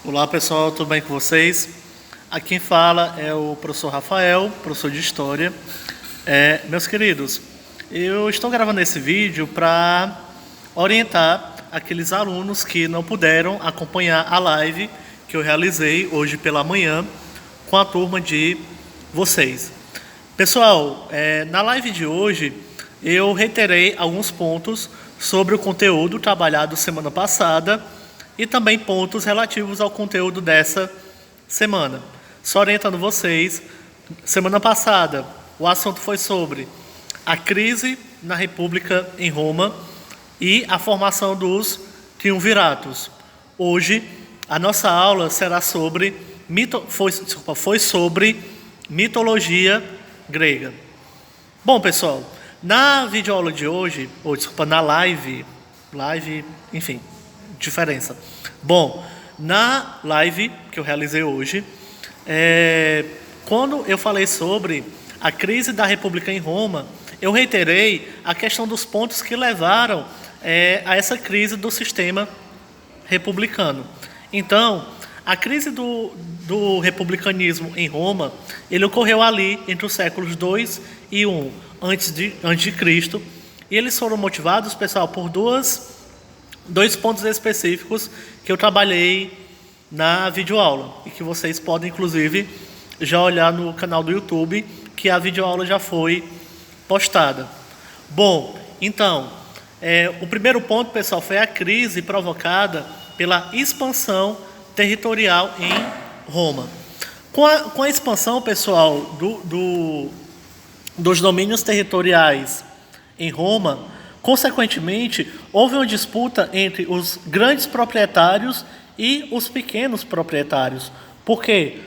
Olá pessoal, tudo bem com vocês? Aqui quem fala é o professor Rafael, professor de História. Meus queridos, eu estou gravando esse vídeo para orientar aqueles alunos que não puderam acompanhar a live que eu realizei hoje pela manhã com a turma de vocês. Pessoal, na live de hoje eu reiterei alguns pontos sobre o conteúdo trabalhado semana passada e também pontos relativos ao conteúdo dessa semana. Só orientando vocês, semana passada o assunto foi sobre a crise na República em Roma e a formação dos triunviratos. Hoje a nossa aula será sobre foi sobre mitologia grega. Bom, pessoal, na videoaula de hoje, na live, enfim, diferença. Bom, na live que eu realizei hoje, quando eu falei sobre a crise da República em Roma, eu reiterei a questão dos pontos que levaram a essa crise do sistema republicano. Então, a crise do republicanismo em Roma, ele ocorreu ali entre os séculos 2 e 1 antes de Cristo, e eles foram motivados, pessoal, por dois pontos específicos que eu trabalhei na videoaula e que vocês podem, inclusive, já olhar no canal do YouTube, que a videoaula já foi postada. Bom, então, o primeiro ponto, pessoal, foi a crise provocada pela expansão territorial em Roma. Com a expansão, pessoal, dos domínios territoriais em Roma, consequentemente, houve uma disputa entre os grandes proprietários e os pequenos proprietários, porque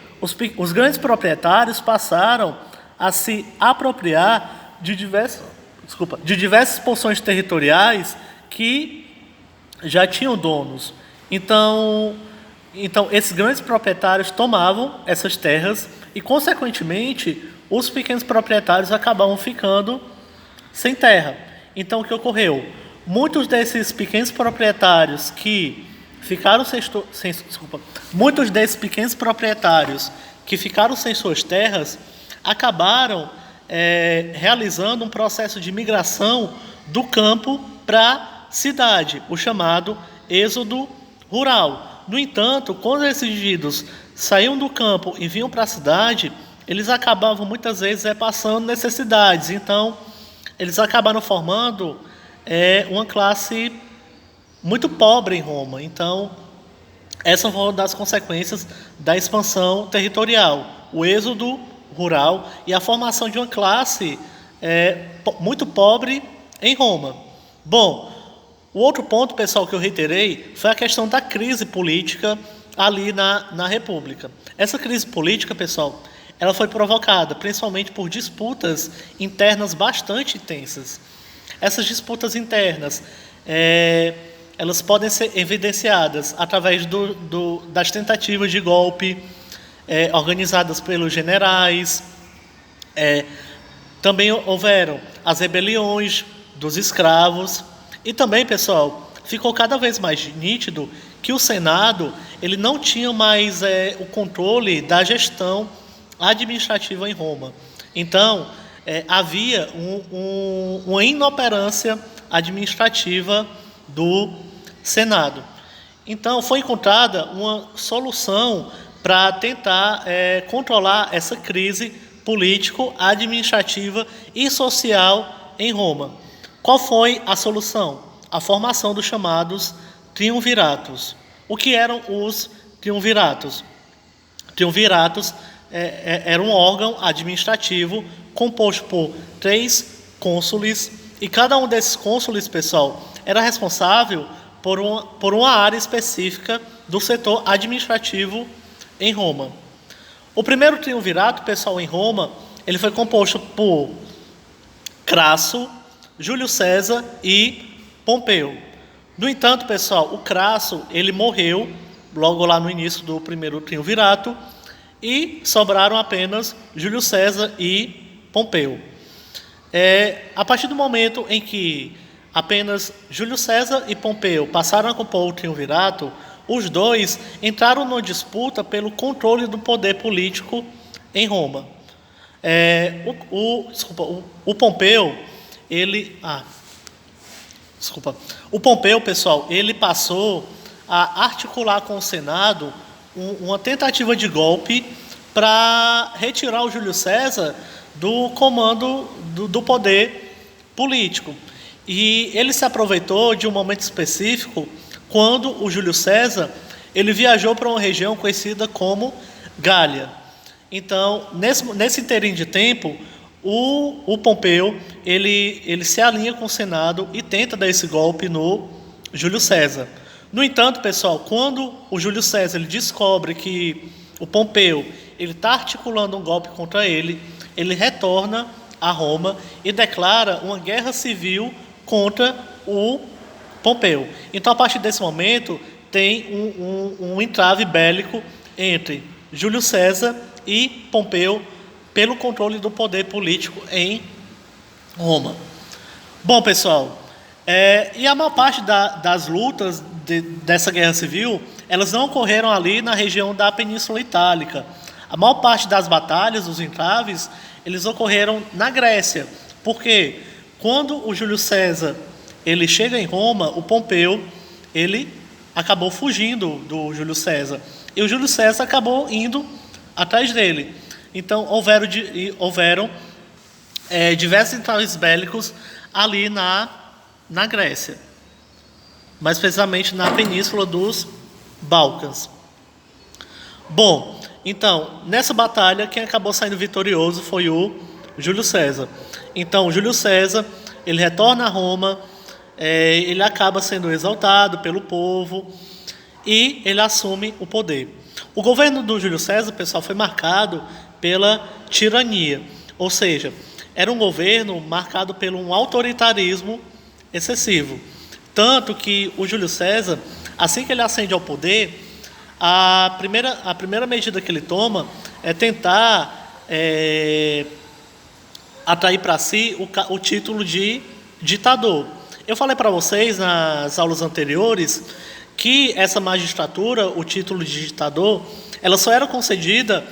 os grandes proprietários passaram a se apropriar de diversas porções territoriais que já tinham donos. Então esses grandes proprietários tomavam essas terras e, consequentemente, os pequenos proprietários acabavam ficando sem terra. Então, o que ocorreu? Muitos desses pequenos proprietários que ficaram muitos desses pequenos proprietários que ficaram sem suas terras acabaram realizando um processo de migração do campo para a cidade, o chamado êxodo rural. No entanto, quando esses indivíduos saíam do campo e vinham para a cidade, eles acabavam muitas vezes passando necessidades. Então, eles acabaram formando uma classe muito pobre em Roma. Então, essa foi uma das consequências da expansão territorial, o êxodo rural e a formação de uma classe muito pobre em Roma. Bom, o outro ponto, pessoal, que eu reiterei foi a questão da crise política ali na República. Essa crise política, pessoal, ela foi provocada principalmente por disputas internas bastante intensas. Essas disputas internas, elas podem ser evidenciadas através das tentativas de golpe organizadas pelos generais. Também houveram as rebeliões dos escravos. E também, pessoal, ficou cada vez mais nítido que o Senado ele não tinha mais o controle da gestão administrativa em Roma. Então, havia uma inoperância administrativa do Senado. Então, foi encontrada uma solução para tentar controlar essa crise político, administrativa e social em Roma. Qual foi a solução? A formação dos chamados triunviratos. O que eram os triunviratos? Triunviratos era um órgão administrativo composto por 3 cônsules, e cada um desses cônsules, pessoal, era responsável por uma área específica do setor administrativo em Roma. O primeiro triunvirato, pessoal, em Roma, ele foi composto por Crasso, Júlio César e Pompeu. No entanto, pessoal, o Crasso ele morreu logo lá no início do primeiro triunvirato e sobraram apenas Júlio César e Pompeu. A partir do momento em que apenas Júlio César e Pompeu passaram a compor o triunvirato, os dois entraram numa disputa pelo controle do poder político em Roma. O Pompeu, ele... O Pompeu, pessoal, ele passou a articular com o Senado uma tentativa de golpe para retirar o Júlio César do comando do poder político. E ele se aproveitou de um momento específico quando o Júlio César ele viajou para uma região conhecida como Gália. Então, nesse inteirinho de tempo, o Pompeu ele se alinha com o Senado e tenta dar esse golpe no Júlio César. No entanto, pessoal, quando o Júlio César ele descobre que o Pompeu ele está articulando um golpe contra ele retorna a Roma e declara uma guerra civil contra o Pompeu. Então, a partir desse momento, tem um entrave bélico entre Júlio César e Pompeu pelo controle do poder político em Roma. Bom, pessoal, e a maior parte das lutas dessa guerra civil, elas não ocorreram ali na região da Península Itálica. A maior parte das batalhas, os entraves, eles ocorreram na Grécia. Porque quando o Júlio César ele chega em Roma, o Pompeu ele acabou fugindo do Júlio César. E o Júlio César acabou indo atrás dele. Então, houveram diversos entraves bélicos ali na Grécia. Mais precisamente na Península dos Balcãs. Bom, então, nessa batalha, quem acabou saindo vitorioso foi o Júlio César. Então, Júlio César, ele retorna a Roma, ele acaba sendo exaltado pelo povo e ele assume o poder. O governo do Júlio César, pessoal, foi marcado pela tirania, ou seja, era um governo marcado por um autoritarismo excessivo. Tanto que o Júlio César, assim que ele ascende ao poder, a primeira medida que ele toma é tentar atrair para si o título de ditador. Eu falei para vocês nas aulas anteriores que essa magistratura, o título de ditador, ela só era concedida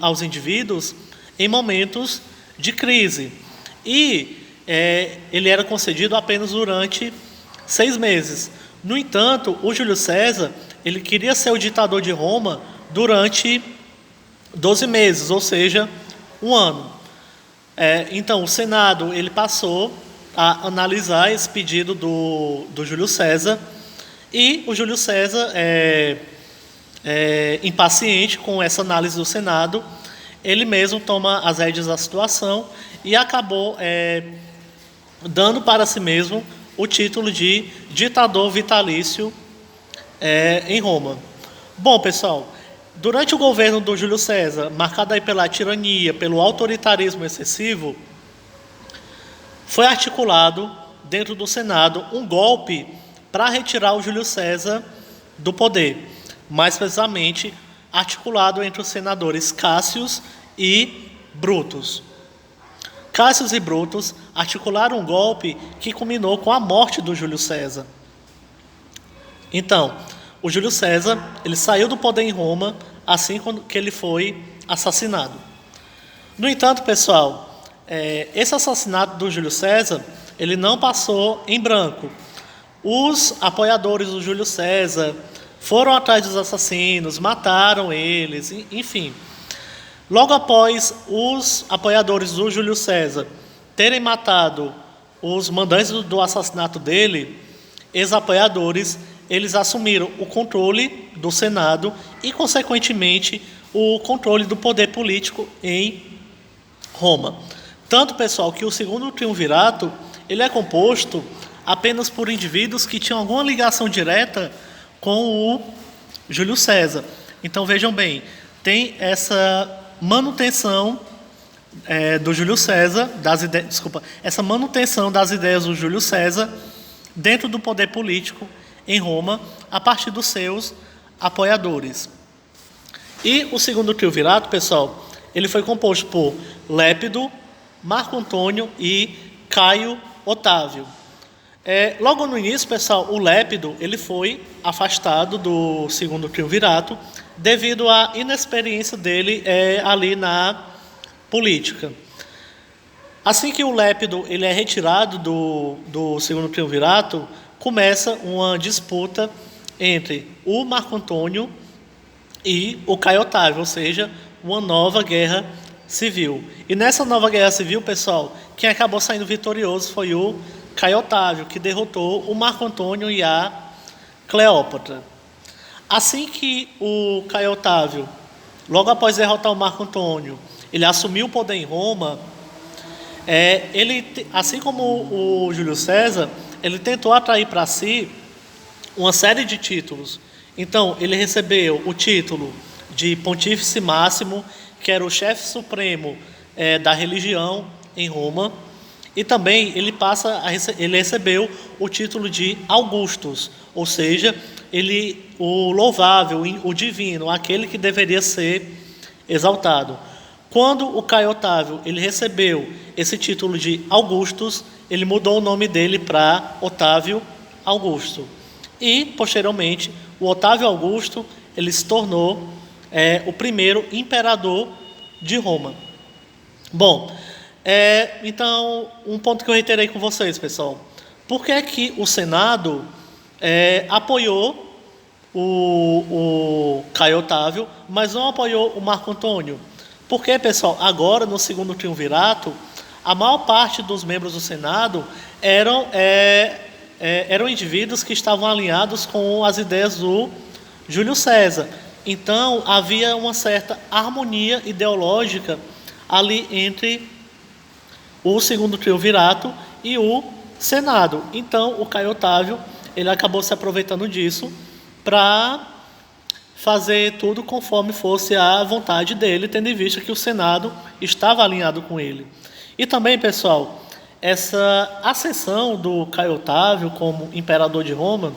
aos indivíduos em momentos de crise. E ele era concedido apenas durante 6 meses. No entanto, o Júlio César ele queria ser o ditador de Roma durante 12 meses, ou seja, 1 ano. Então, o Senado ele passou a analisar esse pedido do Júlio César, e o Júlio César, impaciente com essa análise do Senado, ele mesmo toma as rédeas da situação e acabou dando para si mesmo o título de ditador vitalício em Roma. Bom, pessoal, durante o governo do Júlio César, marcado aí pela tirania, pelo autoritarismo excessivo, foi articulado dentro do Senado um golpe para retirar o Júlio César do poder, mais precisamente articulado entre os senadores Cássius e Brutus. Cássius e Brutus articularam um golpe que culminou com a morte do Júlio César. Então, o Júlio César ele saiu do poder em Roma assim que ele foi assassinado. No entanto, pessoal, esse assassinato do Júlio César ele não passou em branco. Os apoiadores do Júlio César foram atrás dos assassinos, mataram eles, enfim. Logo após os apoiadores do Júlio César terem matado os mandantes do assassinato dele, ex-apoiadores, eles assumiram o controle do Senado e, consequentemente, o controle do poder político em Roma. Tanto, pessoal, que o segundo triunvirato ele é composto apenas por indivíduos que tinham alguma ligação direta com o Júlio César. Então, vejam bem, tem essa manutenção do Júlio César, essa manutenção das ideias do Júlio César dentro do poder político em Roma, a partir dos seus apoiadores. E o segundo triunvirato, pessoal, ele foi composto por Lépido, Marco Antônio e Caio Otávio. Logo no início, pessoal, o Lépido ele foi afastado do segundo triunvirato devido à inexperiência dele ali na política. Assim que o Lépido ele é retirado do segundo triunvirato, começa uma disputa entre o Marco Antônio e o Caio Otávio, ou seja, uma nova guerra civil. E nessa nova guerra civil, pessoal, quem acabou saindo vitorioso foi o Caio Otávio, que derrotou o Marco Antônio e a Cleópatra. Assim que o Caio Otávio, logo após derrotar o Marco Antônio, ele assumiu o poder em Roma, assim como o Júlio César, ele tentou atrair para si uma série de títulos. Então, ele recebeu o título de Pontífice Máximo, que era o chefe supremo da religião em Roma, e também ele recebeu o título de Augustus, ou seja, o louvável, o divino, aquele que deveria ser exaltado. Quando o Caio Otávio ele recebeu esse título de Augustus, ele mudou o nome dele para Otávio Augusto. E, posteriormente, o Otávio Augusto ele se tornou o primeiro imperador de Roma. Bom, então, um ponto que eu reiterei com vocês, pessoal. Por que é que o Senado apoiou o Caio Otávio, mas não apoiou o Marco Antônio? Porque, pessoal, agora, no segundo triunvirato, a maior parte dos membros do Senado eram indivíduos que estavam alinhados com as ideias do Júlio César. Então, havia uma certa harmonia ideológica ali entre o segundo triunvirato e o Senado. Então, o Caio Otávio ele acabou se aproveitando disso para fazer tudo conforme fosse a vontade dele, tendo em vista que o Senado estava alinhado com ele. E também, pessoal, essa ascensão do Caio Otávio como imperador de Roma,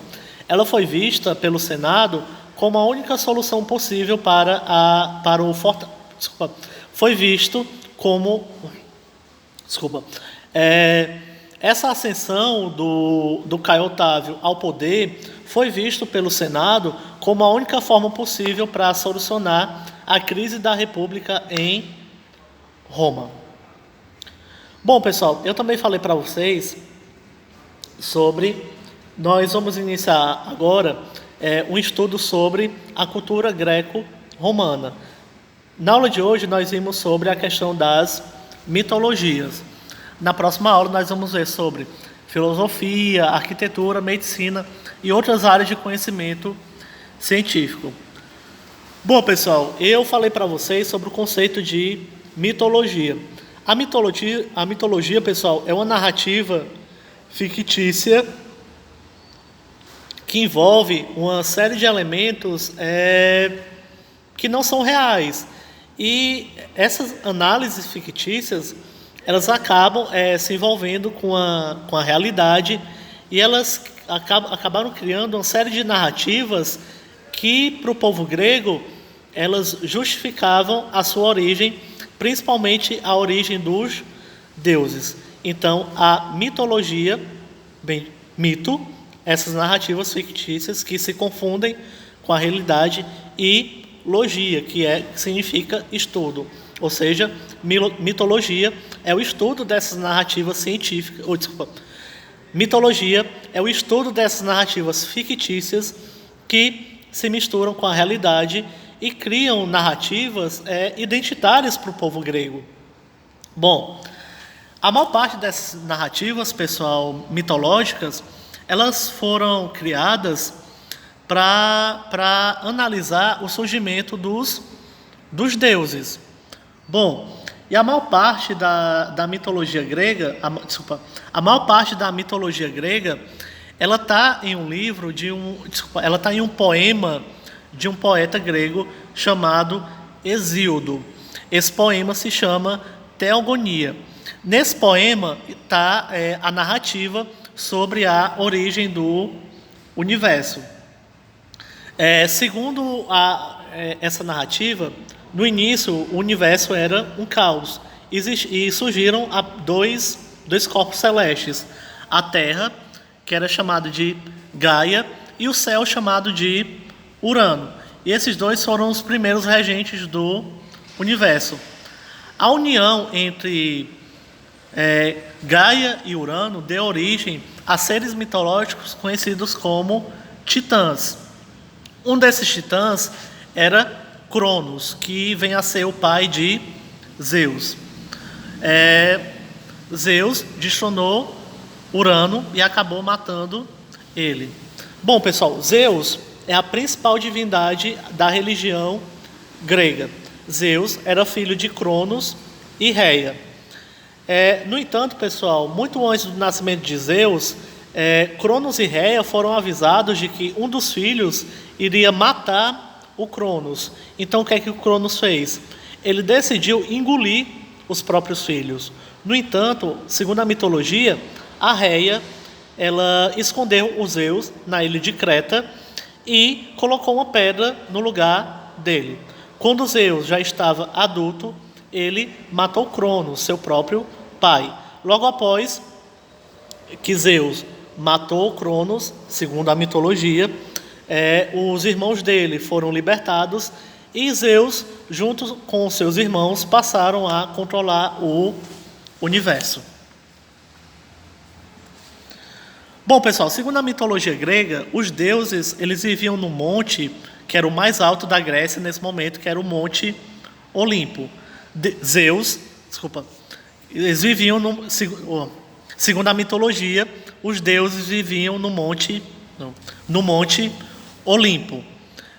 ela foi vista pelo Senado como a única solução possível para o foi visto como essa ascensão do Caio Otávio ao poder foi visto pelo Senado como a única forma possível para solucionar a crise da República em Roma. Bom, pessoal, eu também falei para vocês nós vamos iniciar agora um estudo sobre a cultura greco-romana. Na aula de hoje nós vimos sobre a questão das mitologias. Na próxima aula nós vamos ver sobre filosofia, arquitetura, medicina e outras áreas de conhecimento científico. Bom, pessoal, eu falei para vocês sobre o conceito de mitologia. A mitologia, pessoal, é uma narrativa fictícia que envolve uma série de elementos que não são reais. E essas análises fictícias, elas acabam se envolvendo com a realidade e elas acabaram criando uma série de narrativas que, para o povo grego, elas justificavam a sua origem, principalmente a origem dos deuses. Então, a mitologia, mito, essas narrativas fictícias que se confundem com a realidade, e logia, que significa estudo. Ou seja, mitologia é o estudo dessas narrativas científicas. Mitologia é o estudo dessas narrativas fictícias que se misturam com a realidade e criam narrativas identitárias para o povo grego. Bom, a maior parte dessas narrativas, pessoal, mitológicas, elas foram criadas para analisar o surgimento dos deuses. Bom, e a maior parte da mitologia grega, a maior parte da mitologia grega, ela está em um livro ela está em um poema de um poeta grego chamado Hesíodo. Esse poema se chama Teogonia. Nesse poema está a narrativa sobre a origem do universo. Segundo essa narrativa, no início o universo era um caos e surgiram dois corpos celestes, a Terra, que era chamado de Gaia, e o céu, chamado de Urano. E esses dois foram os primeiros regentes do universo. A união entre Gaia e Urano deu origem a seres mitológicos conhecidos como titãs. Um desses titãs era Cronos, que vem a ser o pai de Zeus. Zeus destronou Urano e acabou matando ele. Bom, pessoal, Zeus é a principal divindade da religião grega. Zeus era filho de Cronos e Reia. No entanto, pessoal, muito antes do nascimento de Zeus, Cronos e Reia foram avisados de que um dos filhos iria matar o Cronos. Então, o que é que o Cronos fez? Ele decidiu engolir os próprios filhos. No entanto, segundo a mitologia, a Reia, ela escondeu o Zeus na ilha de Creta e colocou uma pedra no lugar dele. Quando Zeus já estava adulto, ele matou Cronos, seu próprio pai. Logo após que Zeus matou Cronos, segundo a mitologia, os irmãos dele foram libertados e Zeus, junto com seus irmãos, passaram a controlar o universo. Bom, pessoal, segundo a mitologia grega, os deuses eles viviam no monte que era o mais alto da Grécia nesse momento, que era o Monte Olimpo. Eles viviam segundo a mitologia, os deuses viviam no Monte Olimpo.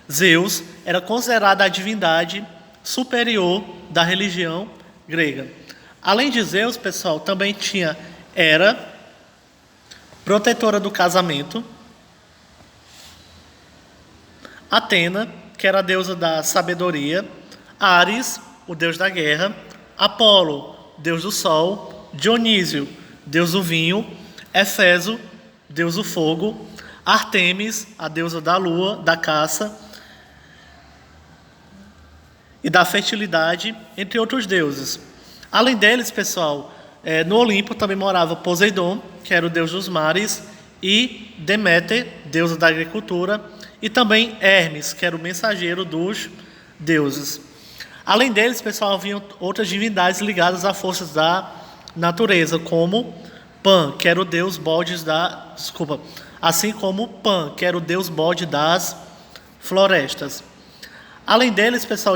Zeus era considerado a divindade superior da religião grega. Além de Zeus, pessoal, também tinha Hera, protetora do casamento, Atena, que era a deusa da sabedoria, Ares, o deus da guerra, Apolo, deus do sol, Dionísio, deus do vinho, Efeso, deus do fogo, Ártemis, a deusa da lua, da caça e da fertilidade, entre outros deuses. Além deles, pessoal, no Olimpo também morava Poseidon, que era o deus dos mares, e Deméter, deusa da agricultura, e também Hermes, que era o mensageiro dos deuses. Além deles, pessoal, haviam outras divindades ligadas a forças da natureza, como Pan, que era o deus bode assim como Pan, que era o deus bode das florestas. Além deles, pessoal,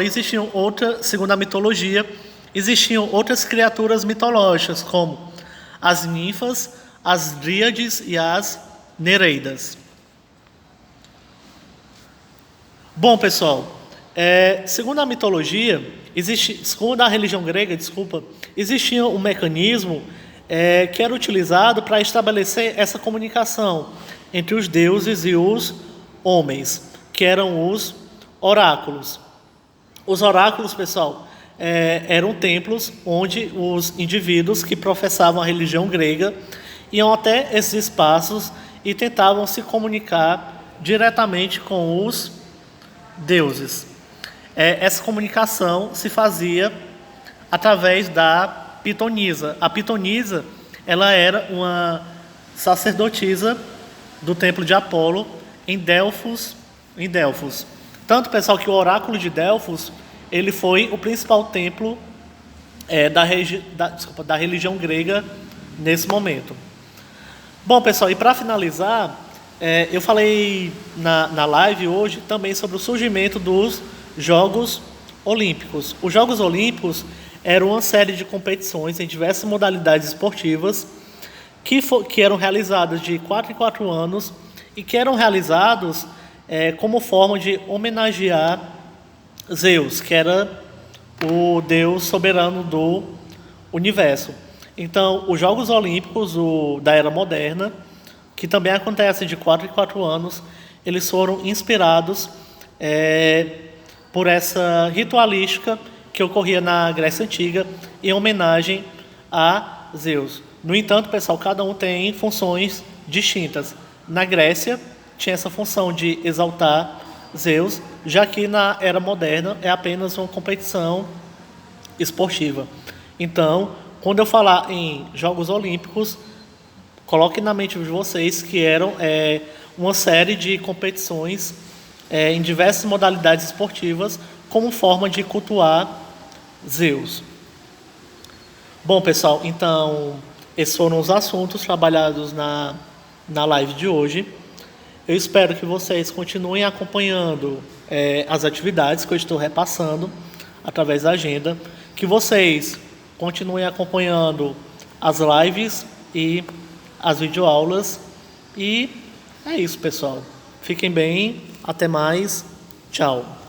segundo a mitologia, existiam outras criaturas mitológicas, como as ninfas, as dríades e as nereidas. Bom, pessoal, segundo a mitologia, segundo a religião grega, existia um mecanismo que era utilizado para estabelecer essa comunicação entre os deuses e os homens, que eram os oráculos. Os oráculos, pessoal, eram templos onde os indivíduos que professavam a religião grega iam até esses espaços e tentavam se comunicar diretamente com os deuses. Essa comunicação se fazia através da pitonisa. A pitonisa, ela era uma sacerdotisa do templo de Apolo em Delfos. Tanto, pessoal, que o oráculo de Delfos ele foi o principal templo da religião grega nesse momento. Bom, pessoal, e para finalizar, eu falei na live hoje também sobre o surgimento dos Jogos Olímpicos. Os Jogos Olímpicos eram uma série de competições em diversas modalidades esportivas que eram realizadas de 4 em 4 anos e que eram realizados como forma de homenagear Zeus, que era o deus soberano do universo. Então, os Jogos Olímpicos da Era Moderna, que também acontecem de 4 em 4 anos, eles foram inspirados por essa ritualística que ocorria na Grécia Antiga em homenagem a Zeus. No entanto, pessoal, cada um tem funções distintas. Na Grécia, tinha essa função de exaltar Zeus, já que na Era Moderna é apenas uma competição esportiva. Então, quando eu falar em Jogos Olímpicos, Coloque na mente de vocês que eram uma série de competições em diversas modalidades esportivas como forma de cultuar Zeus. Bom, pessoal, então esses foram os assuntos trabalhados na live de hoje. Eu espero que vocês continuem acompanhando as atividades que eu estou repassando através da agenda, que vocês continuem acompanhando as lives e as videoaulas. E é isso, pessoal. Fiquem bem, até mais, tchau.